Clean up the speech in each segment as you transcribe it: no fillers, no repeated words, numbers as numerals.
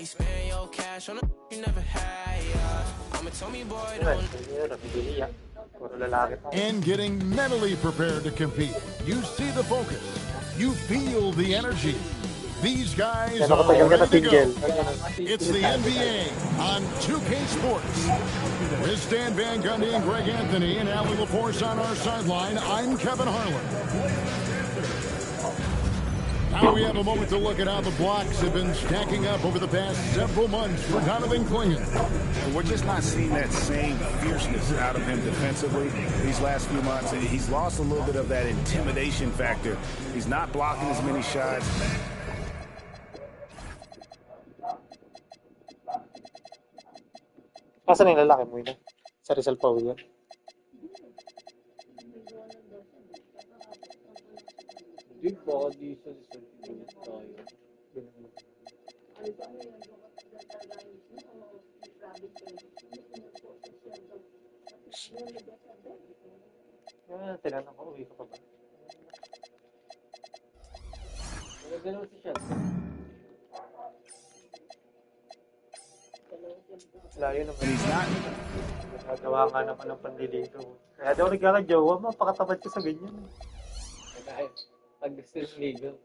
you spend your cash on a you never had, yeah. I'm a Tommy boy, don't. And getting mentally prepared to compete. You see the focus. You feel the energy. These guys are ready to go. It's the NBA on 2K Sports. With Stan Van Gundy and Greg Anthony and Allie LaForce on our sideline, I'm Kevin Harlan. Now we have a moment to look at how the blocks have been stacking up over the past several months for Donovan Clingan. We're just not seeing that same fierceness out of him defensively these last few months. He's lost a little bit of that intimidation factor. He's not blocking as many shots. Asan yung lalaki mo yun? Sa Rizal pa uwi yan? Hindi ba di sa Rizal tayo? Tinanong ko, uwi ka pa ba? Ganun siya. Layo naman. Nagagawa nga naman ng pandilito. Kaya daw nagkakajowa, mapakatabad ka sa ganyan. Pag gusto yung legal.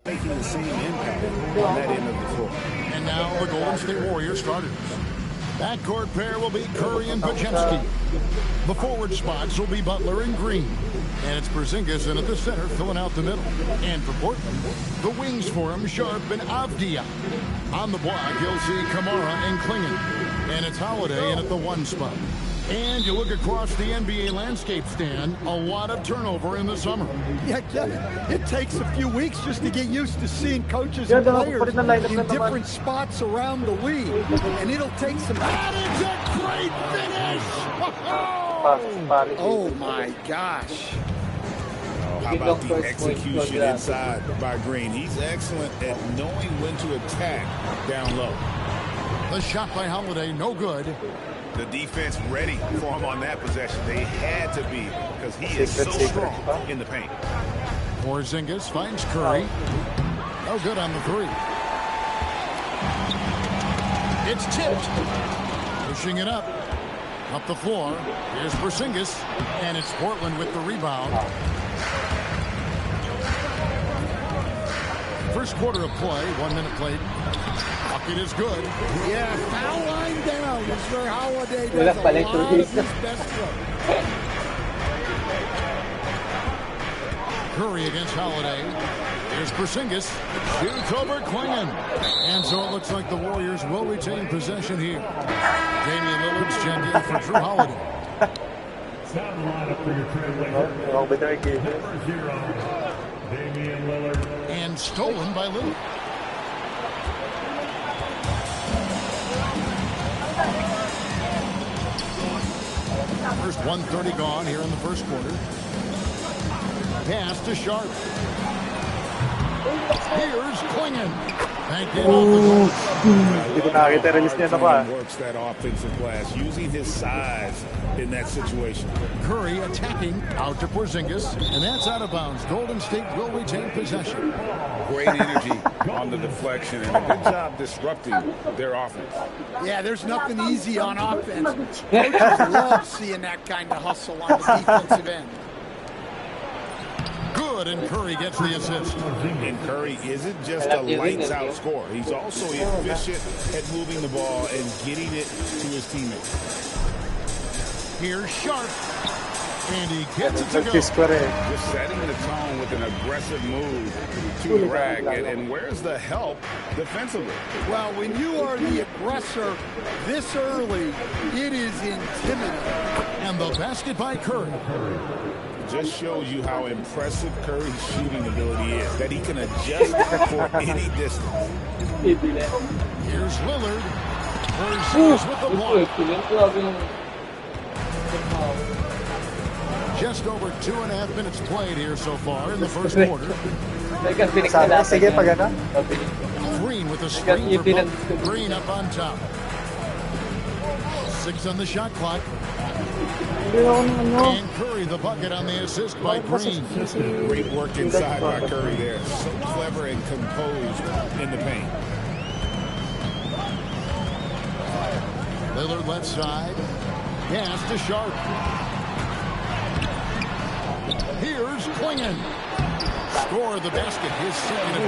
Making the same impact on that end of the floor. And now the Golden State Warriors starters. Backcourt pair will be Curry and Pajemski. The forward spots will be Butler and Green. And it's Porzingis in at the center, filling out the middle. And for Portland, the wings for him, Sharp and Avdia. On the block, you'll see Kamara and Clingan. And it's Holiday in at the one spot. And you look across the NBA landscape, Stan, a lot of turnover in the summer. Yeah, Kevin, it takes a few weeks just to get used to seeing coaches and players in different spots around the league. And it'll take some... That is a great finish! Oh, my gosh. How about the execution inside by Green? He's excellent at knowing when to attack down low. The shot by Holiday, no good. The defense ready for him on that possession. They had to be because he is so strong in the paint. Porzingis finds Curry. No good on the three. It's tipped. Pushing it up the floor. Here's Porzingis, and it's Portland with the rebound. First quarter of play, 1 minute played. Bucket is good. Yeah, foul line down is where Holiday does a lot of his best work. Curry against Holiday. Here's Porzingis. Shoots over Clingan. And so it looks like the Warriors will retain possession here. Damian Lillard's checked in for Drew Holiday. Sound lineup for your trailblazer. Number 0, Damian Lillard. And stolen by Lillard. First 1:30 gone here in the first quarter. Pass to Sharp. Here's Clingan. Thank you. Works that offensive glass using his size in that situation. Curry attacking out to Porzingis, and that's out of bounds. Golden State will retain possession. Great energy on the deflection and a good job disrupting their offense. Yeah, there's nothing easy on offense. Coaches love seeing that kind of hustle on the defensive end. Good, and Curry gets the assist. And Curry isn't just a lights-out scorer. He's also efficient at moving the ball and getting it to his teammates. Here's Sharp, and he gets it to go. Just setting the tone with an aggressive move to the rack. And where's the help defensively? Well, when you are the aggressor this early, it is intimidating. And the basket by Curry. Just shows you how impressive Curry's shooting ability is, that he can adjust for any distance. Here's Lillard. Porzingis with the block. Just over 2.5 minutes played here so far in the first quarter. Green with a screen for both. Green up on top. 6 on the shot clock. And Curry the bucket on the assist by Green. Great work inside by Curry there. So clever and composed in the paint. Lillard left side. Pass to Sharp. Here's Klingon. Score the basket. His second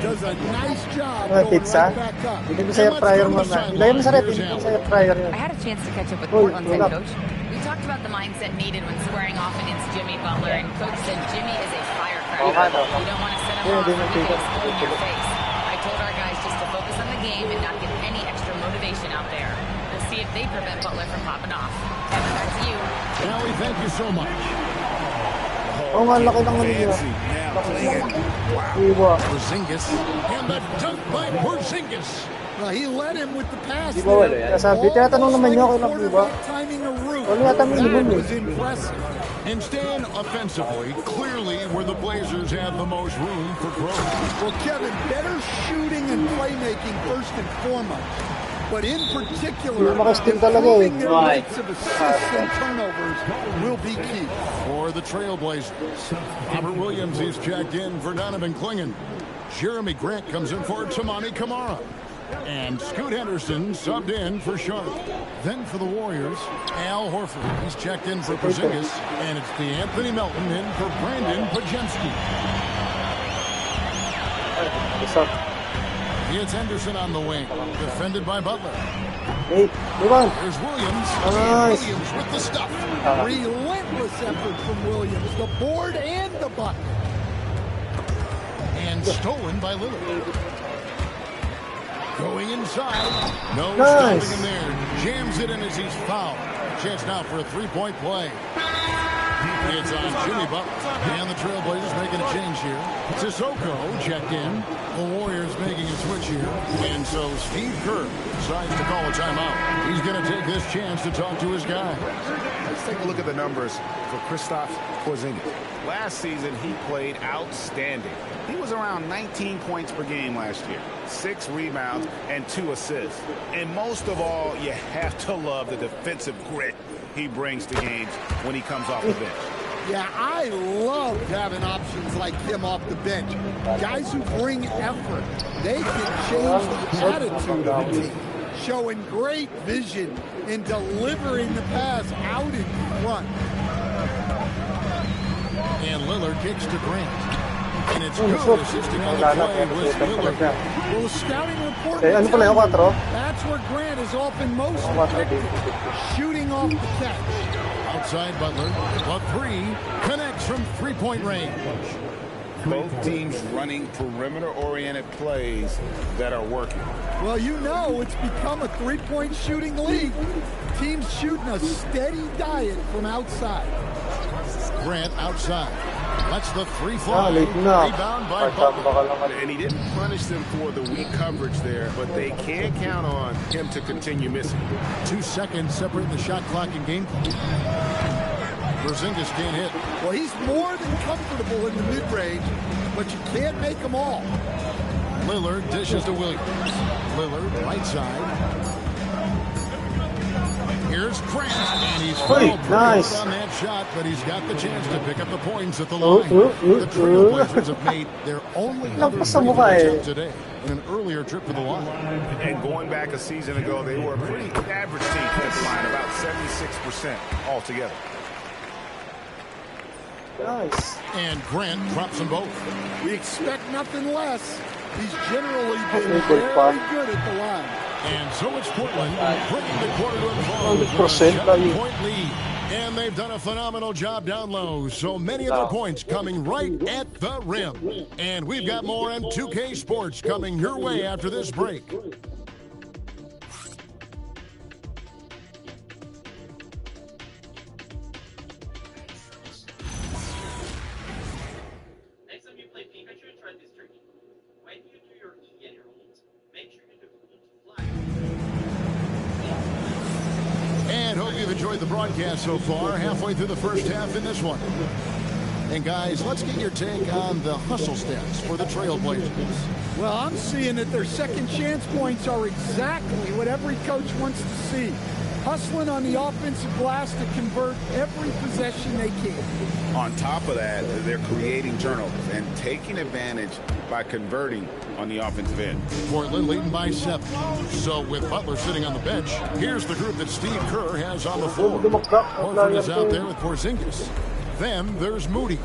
does a nice job pizza. right back up. Hindi ko sa air fryer mo na. Ilagay mo sa ref, hindi ko sa air fryer yan. I had a chance to catch up with Portland's head coach. We talked about the mindset needed when squaring off against Jimmy Butler, and coach said Jimmy is a firecracker. You don't want to set him off with the explode in your face. I told our guys just to focus on the game and not get any extra motivation out there. We'll see if they prevent Butler from popping off. Kevin, back to you. Allie, thank you so much. Oo nga, laki ng ano nila. Iwa. Porzingis. And the dunk by Porzingis. Well, he led him with the pass. Di ba wala yan? Sabi, tinatanong naman niya kung lang, di ba? Wala yata minimum eh. Was impressive. And staying offensively, clearly where the Blazers have the most room for growth. Well, Kevin, better shooting and playmaking first and foremost. But in particular, improving their rates of assists and turnovers will be key. For the Trailblazers, Robert Williams is checked in for Donovan Klingon. Jeremy Grant comes in for Tamani Kamara. And Scoot Henderson subbed in for Sharp. Then for the Warriors, Al Horford. He's checked in for Porzingis. And it's the Anthony Melton in for Brandon Pajemski. It's Henderson on the wing, defended by Butler. Hey, There's Williams. Nice. Williams with the stuff. Relentless effort from Williams, the board and the bucket. And stolen by Lillard. Going inside. No Nice. stopping him there. Jams it in as he's fouled. Chance now for a three-point play. It's on Jimmy Butler. And the Trailblazers making a change here. Sissoko checked in. The Warriors making a switch here. And so Steve Kerr decides to call a timeout. He's going to take this chance to talk to his guy. Let's take a look at the numbers for Kristaps Porzingis. Last season, he played outstanding. He was around 19 points per game last year, 6 rebounds, and 2 assists. And most of all, you have to love the defensive grit he brings to games when he comes off the bench. Yeah, I love having options like him off the bench. Guys who bring effort. They can change the attitude of the team, showing great vision in delivering the pass out in front. And Lillard kicks to Grant. And it's good assisting on the play with Lillard. Well, the scouting report ano pala yung 4? that's where Grant is often most effective, shooting off the catch. Outside Butler, a three connects from three-point range. Both teams running perimeter-oriented plays that are working. Well, you know it's become a three-point shooting league. Teams shooting a steady diet from outside. Grant outside. That's the three fly. Rebound by Butler. And he didn't punish them for the weak coverage there, but they can't count on him to continue missing. 2 seconds separate the shot clock and game clock. Porzingis can't hit. Well, he's more than comfortable in the mid-range, but you can't make them all. Lillard dishes to Williams. Lillard, right side. Here's Grant, and he's nice on that shot, but he's got the chance to pick up the points at the line. The Trailblazers have made their only other attempt today in an earlier trip to the line. And going back a season ago, they were a pretty average team at the line, about 76% altogether. Nice. And Grant drops them both. We expect nothing less. He's generally been very good at the line. And so it's Portland bringing the quarter to a close with a 100% 7-point lead. And they've done a phenomenal job down low. So many of their points coming right at the rim. And we've got more on 2K Sports coming your way after this break. Next time you play FIFA, make sure you try this trick. When you do your EA rules, make sure you do flag. And hope you've enjoyed the broadcast so far. Halfway through the first half in this one. And guys, let's get your take on the hustle stats for the Trailblazers. Well, I'm seeing that their second chance points are exactly what every coach wants to see. Hustling on the offensive glass to convert every possession they can. On top of that, they're creating turnovers and taking advantage by converting on the offensive end. Portland leading by 7. So with Butler sitting on the bench, here's the group that Steve Kerr has on the floor. Horford is out there with Porzingis. Then there's Moody.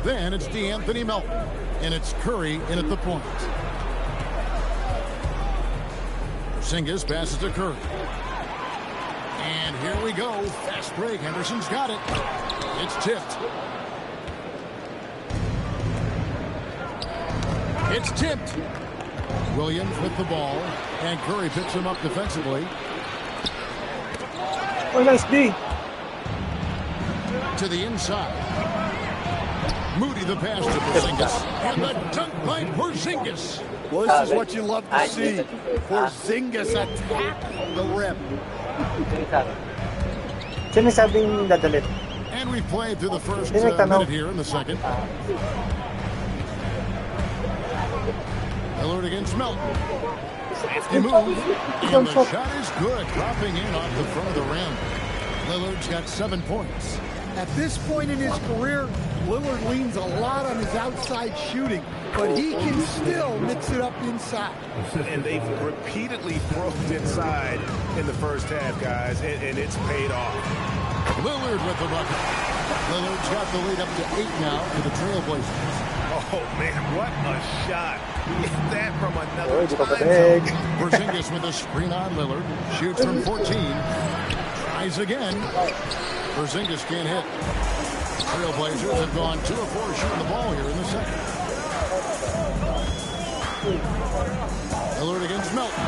Then it's DeAnthony Melton. And it's Curry in at the point. Porzingis passes to Curry. And here we go. Fast break. Henderson's got it. It's tipped. It's tipped. Williams with the ball. And Curry picks him up defensively. Oh, nice D. To the inside. Moody the pass to Porzingis. And the dunk by Porzingis. Well, this is what you love to see. Porzingis attacking the rim. Sinasabing dadalit. And we played through the first minute here in the second. Lillard against Melton. He moves. And the shot is good. Dropping in off the front of the rim. Lillard's got 7 points. At this point in his career, Lillard leans a lot on his outside shooting, but he can still mix it up inside. And they've repeatedly broke inside in the first half, guys, and it's paid off. Lillard with the bucket. Lillard's got the lead up to 8 now for the Trailblazers. Oh, man, what a shot. Get that from another time. Porzingis with a screen on Lillard. Shoots from 14. Tries again. Porzingis can't hit. Trailblazers have gone 2 of 4 shooting the ball here in the second. Lillard against Melton.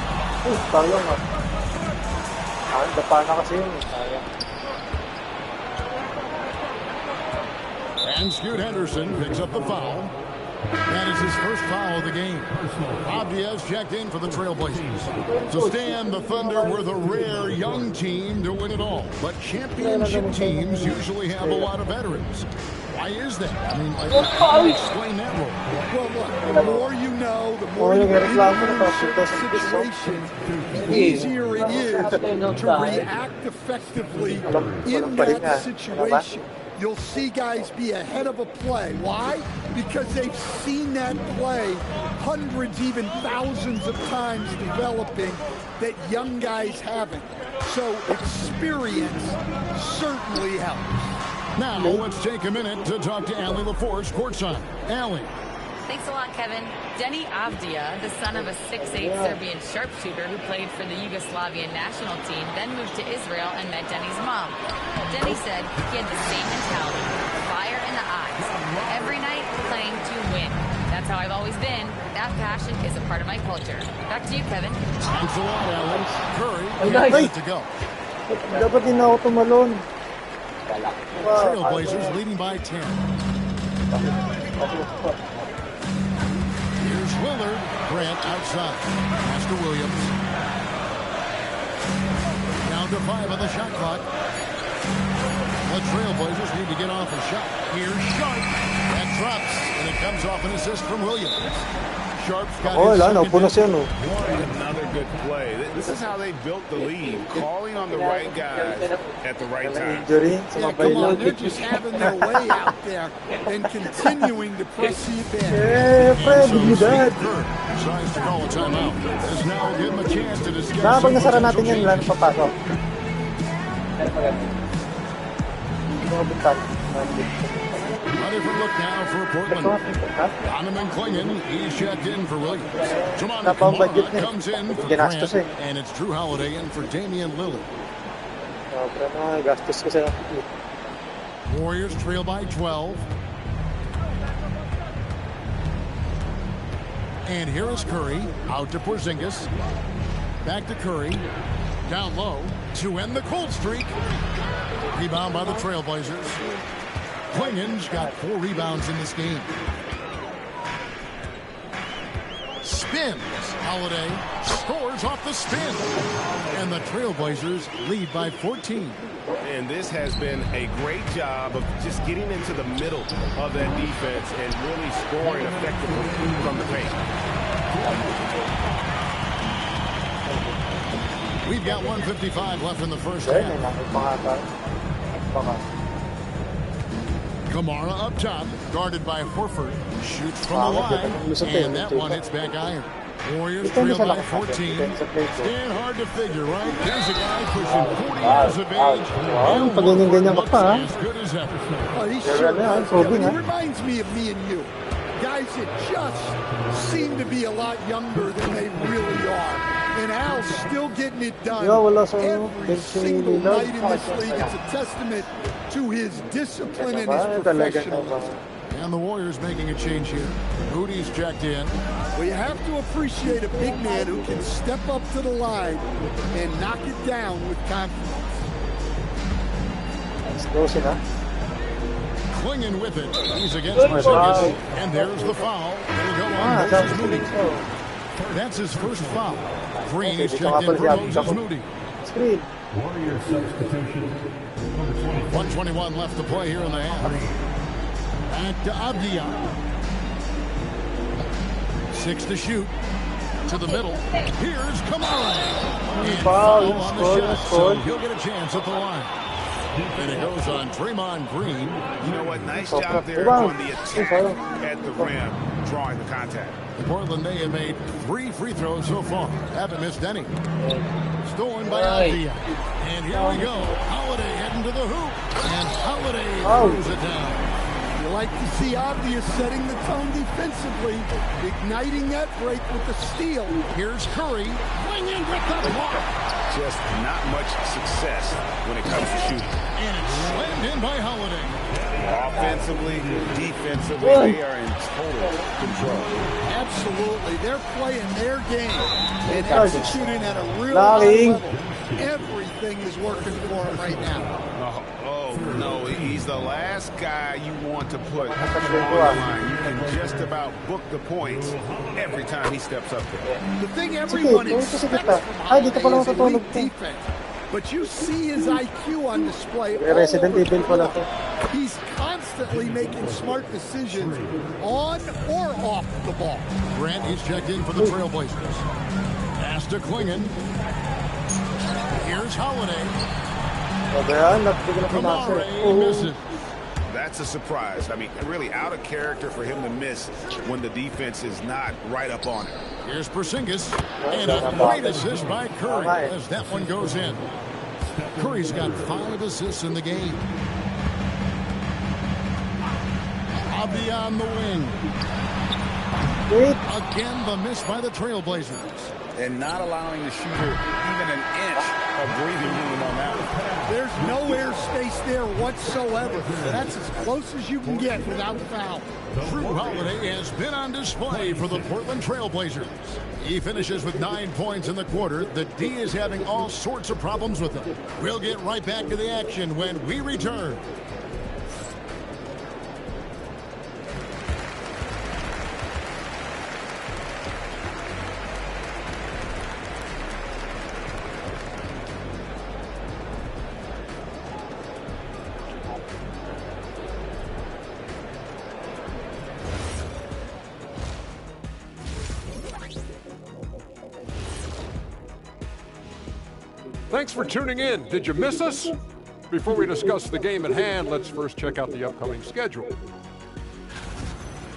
And Scoot Henderson picks up the foul. That is his first foul of the game. Bob Diaz checked in for the Trailblazers. So Stan, the Thunder were the rare young team to win it all. But championship teams usually have a lot of veterans. Why is that? I mean, how do you explain that role? Well, look, the more you know, the more you get into the situation, the easier it is to react effectively in that situation. You'll see guys be ahead of a play. Why? Because they've seen that play hundreds, even thousands of times developing that young guys haven't. So experience certainly helps. Now, let's take a minute to talk to Allie LaForce courtside. Allie. Thanks a lot, Kevin. Denny Avdia, the son of a 6'8 Serbian sharpshooter who played for the Yugoslavian national team, then moved to Israel and met Denny's mom. Denny said he had the same mentality, fire in the eyes, every night playing to win. That's how I've always been. That passion is a part of my culture. Back to you, Kevin. Thanks a lot, Allie. Curry, ready to go. Dapat din ako tumalon. Trailblazers leading by 10. Here's Lillard. Grant outside. Pass to Williams. Down to 5 on the shot clock. The Trailblazers need to get off a shot. Here's Sharp. That drops, and it comes off an assist from Williams. Sharp's got his Another good play. This is how they built the lead, calling on the right guys at the right time. Yeah, come on, they're just having their way out there and continuing to press the advantage. Decides to call a timeout. As now give him a chance to discuss some natin yan, wala na papasok. A different look now for Portland. Donovan Clingan, he's checked in for Williams. Jamal comes in for Grant, and it's Drew Holiday in for Damian Lillard. Warriors trail by 12. And here is Curry, out to Porzingis. Back to Curry, down low to end the cold streak. Rebound by the Trailblazers. Clingan's got 4 rebounds in this game. spins. Holiday scores off the spin. And the Trailblazers lead by 14. And this has been a great job of just getting into the middle of that defense and really scoring effectively from the paint. We've got 1:55 left in the first half. Kamara up top, guarded by Horford. Shoots from the line, and that one hits back iron. Warriors trail by 14. And hard to figure, right? Here's a guy pushing 40 years of age. Ganyan-ganyan ka pa, ha? As good as ever. Oh, he sure does. He reminds me of me and you. Guys that just seem to be a lot younger than they really are. And Al's still getting it done every single night in this league. It's a testament to his discipline and his professionalism. And the Warriors making a change here. Moody's checked in. Well, you have to appreciate a big man who can step up to the line and knock it down with confidence. Clinging with it. He's against Porzingis. And there's the foul. It'll go on Moses Moody. That's his first foul. Green is checked in for Moses Moody. Warrior substitution. Number 20. 1:21 left to play here in the half. Back to Avdia. 6 to shoot. To the middle. Here's Kamara. And foul on the shot, so he'll get a chance at the line. And it goes on Draymond Green. You know what? Nice job there on the attack at the rim, drawing the contact. Portland, they have made 3 free throws so far. Haven't missed any. Stolen by Avdia. And here we go. Holiday heading to the hoop. And Holiday throws it down. You like to see Avdia setting the tone defensively, igniting that break with the steal. Here's Curry, swinging with the block. Just not much success when it comes to shooting. And it's slammed in by Holiday. Offensively, defensively, they are in total control. Absolutely. They're playing their game and executing at a real high level. Everything is working for them right now. Oh, no, he's the last guy you want to put on the line. You can just about book the points every time he steps up there. The thing everyone expects from Holiday is elite defense. But you see his IQ on display all over the floor. He's constantly making smart decisions on or off the ball. Grant is checked in for the Trailblazers. Pass to Klingon. Here's Holiday. Kamara misses. That's a surprise. I mean, really out of character for him to miss when the defense is not right up on it. Here's Porzingis. And a great assist by Curry as that one goes in. Curry's got 5 assists in the game. Avdia on the wing. Again, the miss by the Trailblazers. And not allowing the shooter even an inch of breathing room on that one. There's no air space there whatsoever. That's as close as you can get without foul. Drew Holiday has been on display for the Portland Trailblazers. He finishes with 9 points in the quarter. The D is having all sorts of problems with him. We'll get right back to the action when we return. Thanks for tuning in. Did you miss us? Before we discuss the game at hand, let's first check out the upcoming schedule.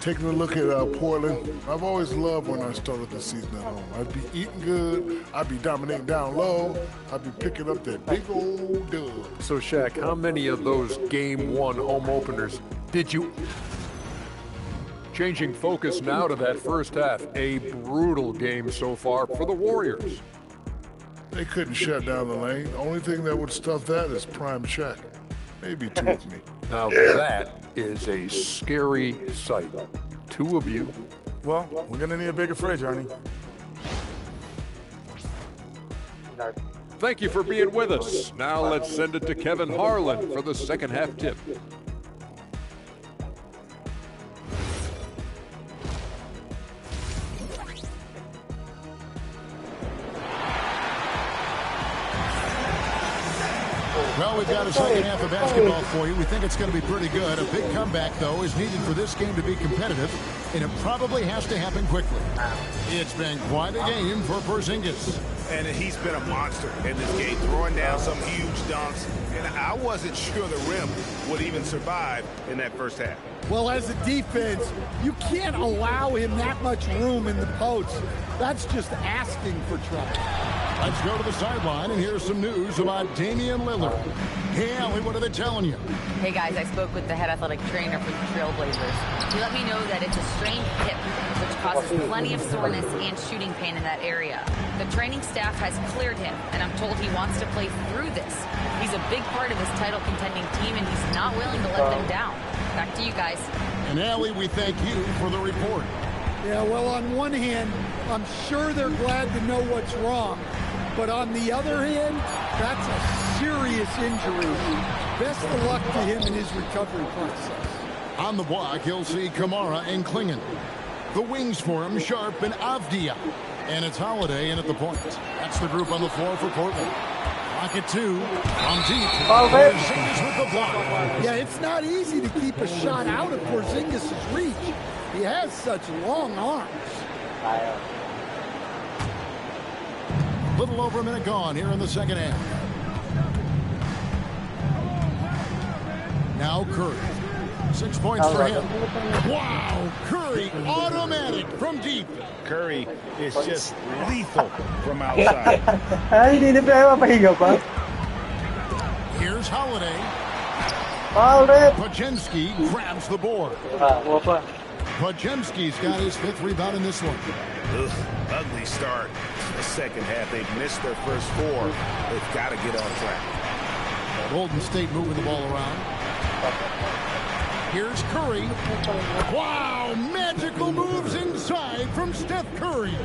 Taking a look at Portland, I've always loved when I started the season at home. I'd be eating good, I'd be dominating down low, I'd be picking up that big old dub. So, Shaq, how many of those Game 1 home openers did you... Changing focus now to that first half. A brutal game so far for the Warriors. They couldn't shut down the lane. The only thing that would stuff that is prime check. Maybe 2 of me. Now that is a scary sight. 2 of you. Well, we're gonna need a bigger fridge, Arnie. Thank you for being with us. Now let's send it to Kevin Harlan for the second half tip. Well, we've got a second half of basketball for you. We think it's going to be pretty good. A big comeback, though, is needed for this game to be competitive, and it probably has to happen quickly. It's been quite a game for Porzingis. And he's been a monster in this game, throwing down some huge dunks. And I wasn't sure the rim would even survive in that first half. Well, as a defense, you can't allow him that much room in the post. That's just asking for trouble. Let's go to the sideline, and here's some news about Damian Lillard. Hey, Allie, what are they telling you? Hey guys, I spoke with the head athletic trainer for the Trailblazers. He let me know that it's a strained hip, which causes plenty of soreness and shooting pain in that area. The training staff has cleared him, and I'm told he wants to play through this. He's a big part of his title contending team, and he's not willing to let them down. Back to you guys. And Allie, we thank you for the report. Yeah, well, on one hand, I'm sure they're glad to know what's wrong. But on the other hand, that's a serious injury. Best of luck to him in his recovery process. On the block, he'll see Kamara and Klingon. The wings for him, Sharp and Avdia. And it's Holiday in at the point. That's the group on the floor for Portland. Pocket two. On deep. Porzingis with the block. Yeah, it's not easy to keep a shot out of Porzingis' reach. He has such long arms. Little over a minute gone here in the second half. Now Curry. 6 points for him. Wow, Curry automatic from deep. Curry is just lethal from outside. Here's Holiday. Podziemski grabs the board. Podziemski's got his 5th rebound in this one. Ugh, ugly start. The second half, they've missed their first 4. They've got to get on track. Golden State moving the ball around. Here's Curry. Wow, magical moves inside from Steph Curry.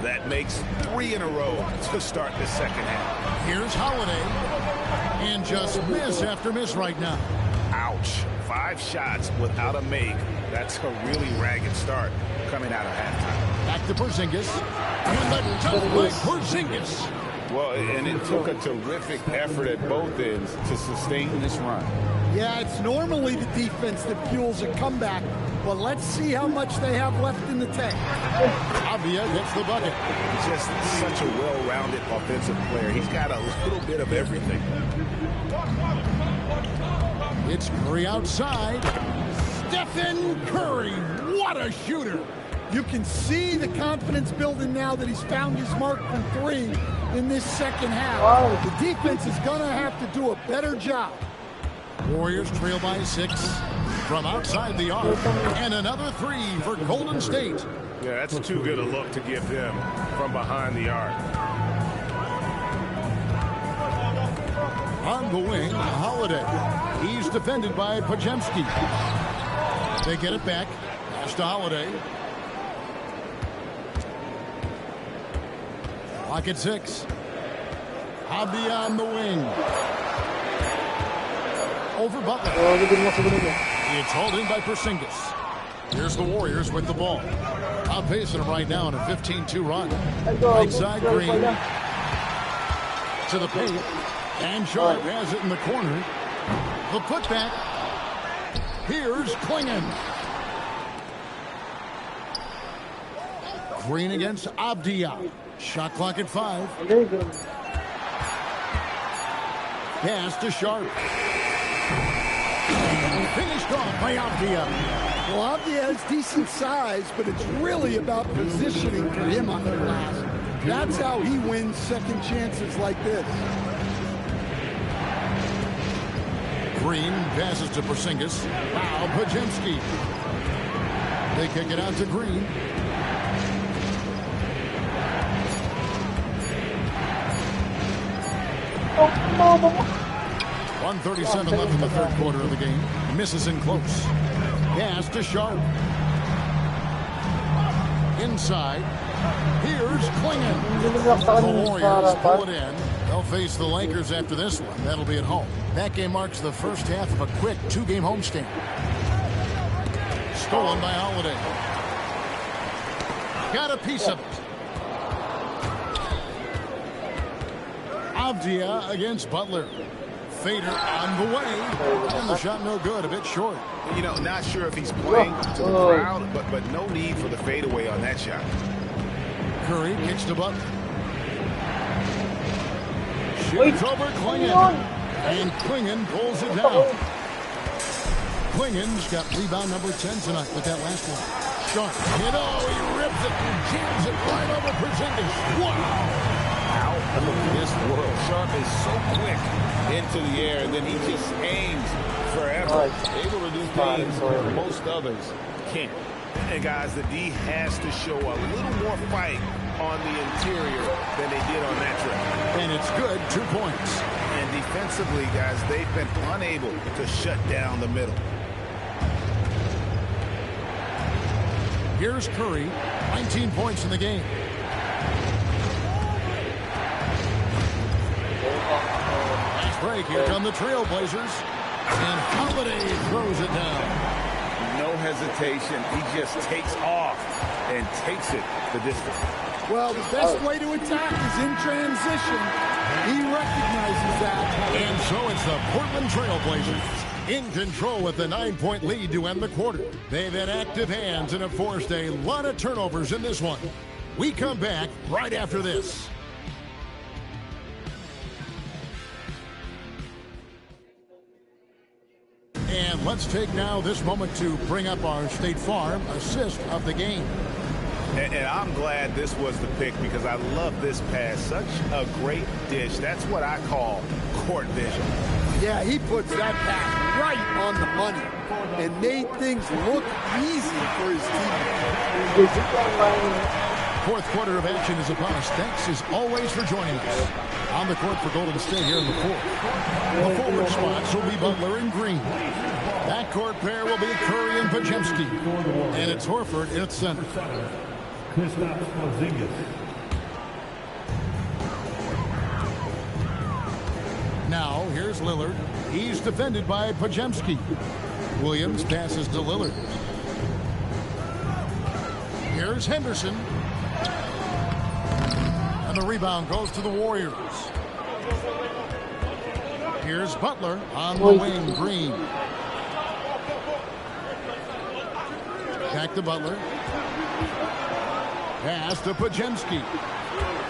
That makes 3 in a row to start the second half. Here's Holiday. And just miss after miss right now. Ouch. 5 shots without a make. That's a really ragged start coming out of halftime. Back to Porzingis. And the dunk by Porzingis. Well, and it took a terrific effort at both ends to sustain this run. Yeah, it's normally the defense that fuels a comeback, but let's see how much they have left in the tank. Avdia gets the bucket. Just such a well-rounded offensive player. He's got a little bit of everything. It's Curry outside. Stephen Curry, what a shooter. You can see the confidence building now that he's found his mark from 3 in this second half. The defense is going to have to do a better job. Warriors trail by 6 from outside the arc. And another 3 for Golden State. Yeah, that's too good a look to give them from behind the arc. On the wing, Holiday. He's defended by Podziemski. They get it back. Pass to Holiday. Pocket 6. Avdia on the wing. Over Butler. It's hauled in by Porzingis. Here's the Warriors with the ball. Outpacing them right now in a 15-2 run. Right side, Green. To the paint. And Sharp has it in the corner. The putback. Here's Klingon. Green against Avdia. Shot clock at 5. Pass to Sharp. And finished off by Avdia. Well, Avdia has decent size, but it's really about positioning for him on the glass. That's how he wins second chances like this. Green passes to Porzingis. Wow, Podziemski. They kick it out to Green. Oh, 1:37 left in the third quarter of the game. Misses in close. Pass to Sharp. Inside. Here's Klingon. The Warriors pull it in. They'll face the Lakers after this one. That'll be at home. That game marks the first half of a quick 2-game homestand. Stolen by Holiday. Got a piece of it. Avdia against Butler. fader on the way. And the shot no good, a bit short. You know, not sure if he's playing to the crowd, but no need for the fadeaway on that shot. Curry kicks to Butler. Shoots over Klingon. And Klingon pulls it down. Klingon's got rebound number 10 tonight with that last one. Sharp. And oh, he rips it and jams it right over Porzingis. Wow. Out of this world. Sharp is so quick into the air, and then he just aims forever. Able to do things most others can't. And guys, the D has to show a little more fight on the interior than they did on that trip. And it's good, 2 points. And defensively, guys, they've been unable to shut down the middle. Here's Curry, 19 points in the game. Nice break. Here come the Trailblazers. And Holiday throws it down. No hesitation. He just takes off and takes it the distance. Well, the best way to attack is in transition. He recognizes that. And so it's the Portland Trailblazers in control with the 9-point lead to end the quarter. They've had active hands and have forced a lot of turnovers in this one. We come back right after this. And let's take now this moment to bring up our State Farm assist of the game. And I'm glad this was the pick because I love this pass. Such a great dish. That's what I call court vision. Yeah, he puts that pass right on the money and made things look easy for his team. Fourth quarter of action is upon us. Thanks as always for joining us. On the court for Golden State here in the fourth. The forward spots will be Butler and Green. Backcourt pair will be Curry and Podziemski. And it's Horford in its center. Now, here's Lillard. He's defended by Podziemski. Williams passes to Lillard. Here's Henderson. And the rebound goes to the Warriors. Here's Butler on the wing. Green. Back to Butler. Pass to Podziemski.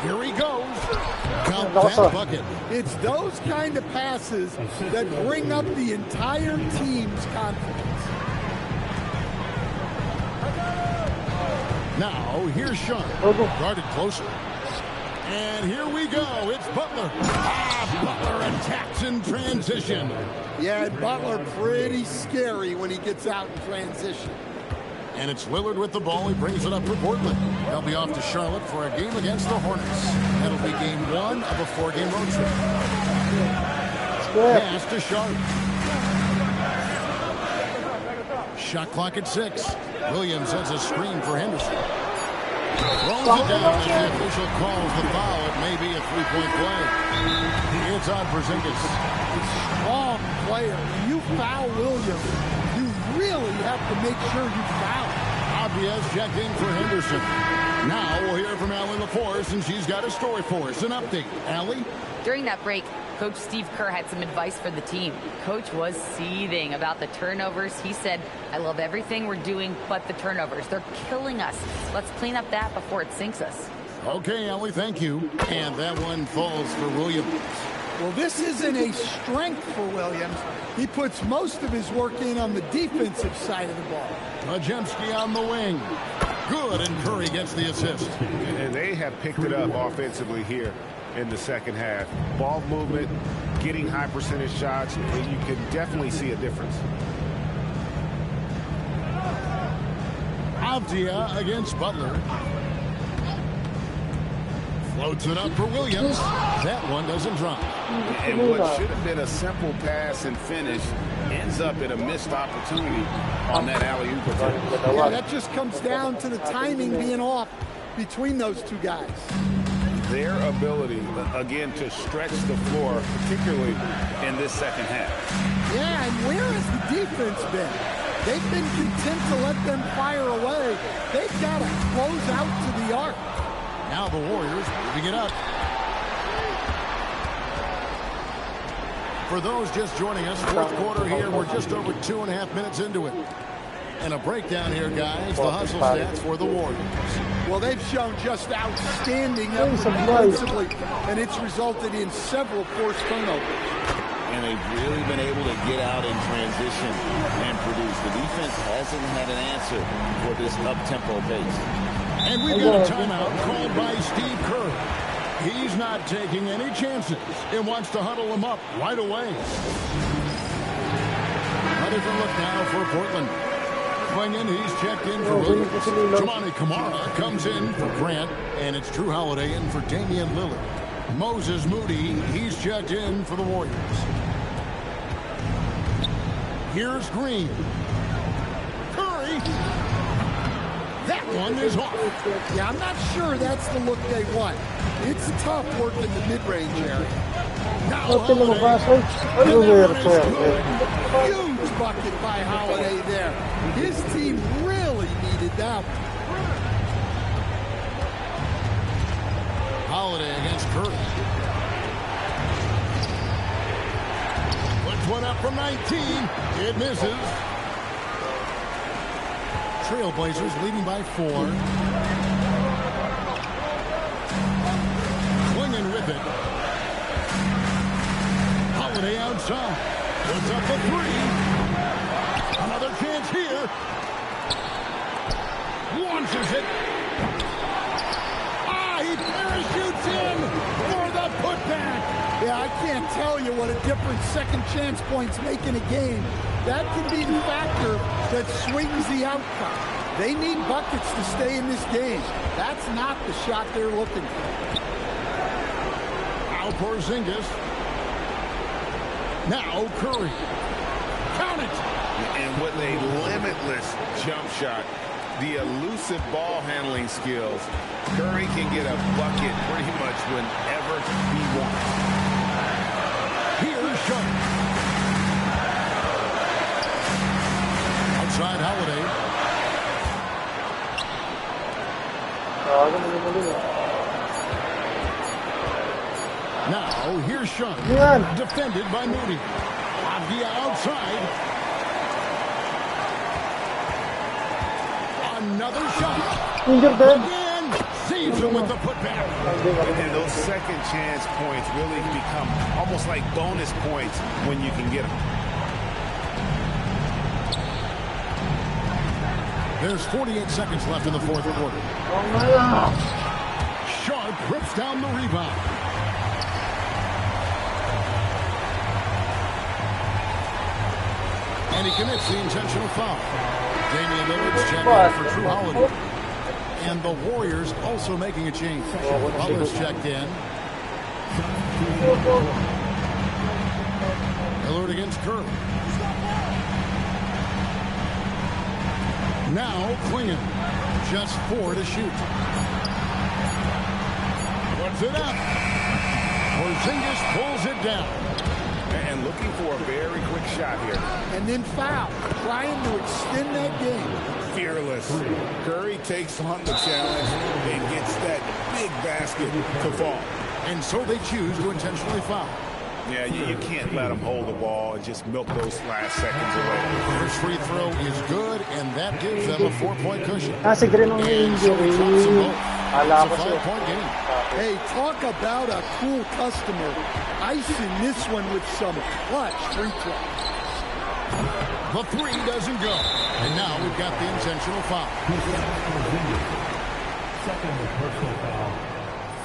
Here he goes. Count that bucket. It's those kind of passes that bring up the entire team's confidence. Now, here's Sharp. Guarded closer. And here we go. It's Butler. Butler attacks in transition. Yeah, and Butler pretty scary when he gets out in transition. And it's Lillard with the ball. He brings it up for Portland. They'll be off to Charlotte for a game against the Hornets. That'll be game 1 of a 4-game road trip. Pass to Sharp. Shot clock at 6. Williams has a screen for Henderson. Throws it down as the official calls the foul. It may be a 3-point play. It's on Porzingis. Strong player. When you foul Williams, you really have to make sure you foul. Obvious checked in for Henderson. Now we'll hear from Allie LaForce, and she's got a story for us. An update. Allie? During that break, Coach Steve Kerr had some advice for the team. Coach was seething about the turnovers. He said, I love everything we're doing but the turnovers. They're killing us. Let's clean up that before it sinks us. Okay, Allie, thank you. And that one falls for Williams. Well, this isn't a strength for Williams. He puts most of his work in on the defensive side of the ball. Podziemski on the wing. Good, and Curry gets the assist. And they have picked it up offensively here in the second half. Ball movement, getting high percentage shots, and you can definitely see a difference. Avdia against Butler. Floats it up for Williams. That one doesn't drop. And what should have been a simple pass and finish ends up in a missed opportunity on that alley-oop attempt. Yeah, that just comes down to the timing being off between those two guys. Their ability, again, to stretch the floor, particularly in this second half. Yeah, and where has the defense been? They've been content to let them fire away. They've got to close out to the arc. Now the Warriors moving it up. For those just joining us, fourth quarter here. We're just over 2.5 minutes into it. And a breakdown here, guys. The hustle stats for the Warriors. Well, they've shown just outstanding effort defensively, and it's resulted in several forced turnovers. And they've really been able to get out in transition and produce. The defense hasn't had an answer for this up-tempo pace. And we've got a timeout called by Steve Kerr. He's not taking any chances and wants to huddle them up right away. A different look now for Portland. Clingan, he's checked in for Williams. Jamani Kamara comes in for Grant, and it's Drew Holiday in for Damian Lillard. Moses Moody, he's checked in for the Warriors. Here's Green. Curry. That one is off. Yeah, I'm not sure that's the look they want. It's tough working the mid-range area. Now huge bucket by Holiday there. His team really needed that one. Holiday against Curry. Puts one up from 19. It misses. Trailblazers leading by 4. Clingan with it. Holiday outside. Puts up a 3. Another chance here. Launches it. He parachutes in for the putback. Yeah, I can't tell you what a difference second chance points make in a game. That can be the factor that swings the outcome. They need buckets to stay in this game. That's not the shot they're looking for. Now Porzingis. Now Curry. Count it. And with a limitless jump shot, the elusive ball handling skills, Curry can get a bucket pretty much whenever he wants. Here's Sharp. Outside Holiday. Now here's Sharp. Defended by Moody. Avdia outside. Another shot. Again, saves him with the putback. And those second chance points really become almost like bonus points when you can get them. There's 48 seconds left in the fourth quarter. Sharp rips down the rebound. And he commits the intentional foul. Damian Lillard's checked in for Drew Holiday. And the Warriors also making a change. Butler's checked in. Lillard against Curry. Now Clingan. Just 4 to shoot. Puts it up. Porzingis pulls it down. And looking for a very quick shot here. And then foul. Trying to extend that game. Fearless. Curry takes on the challenge and gets that big basket to fall. And so they choose to intentionally foul. Yeah, you can't let them hold the ball and just milk those last seconds away. First free throw is good, and that gives them a 4-point cushion. Si Green ang injury. Ala ko It's a 5-point game. Hey, talk about a cool customer. Icing this one with some clutch free throw. The 3 doesn't go. And now we've got the intentional foul. Second personal foul.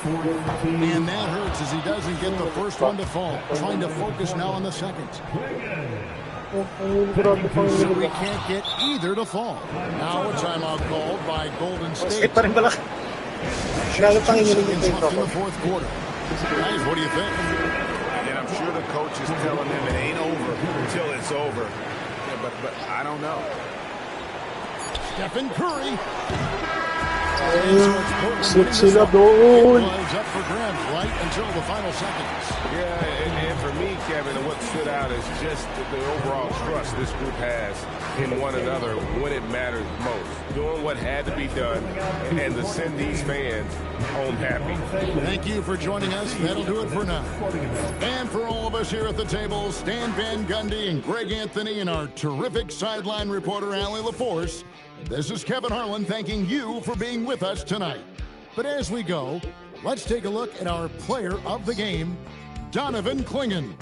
And that hurts as he doesn't get the first one to fall. Trying to focus now on the second. So we can't get either to fall. Now a timeout called by Golden State. Just 2 seconds left in the fourth quarter. Guys, what do you think? And I'm sure the coach is telling them it ain't over until it's over. Yeah, but I don't know. Stephen Curry. Sila doon. It was up for grabs right until the final seconds. Yeah, and for me, Kevin, what stood out is just the overall trust this group has in one another when it matters most. doing what had to be done, and to send these fans home happy. Thank you for joining us. That'll do it for now. And for all of us here at the table, Stan Van Gundy and Greg Anthony and our terrific sideline reporter, Allie LaForce, this is Kevin Harlan thanking you for being with us tonight. But as we go, let's take a look at our player of the game, Donovan Clingan.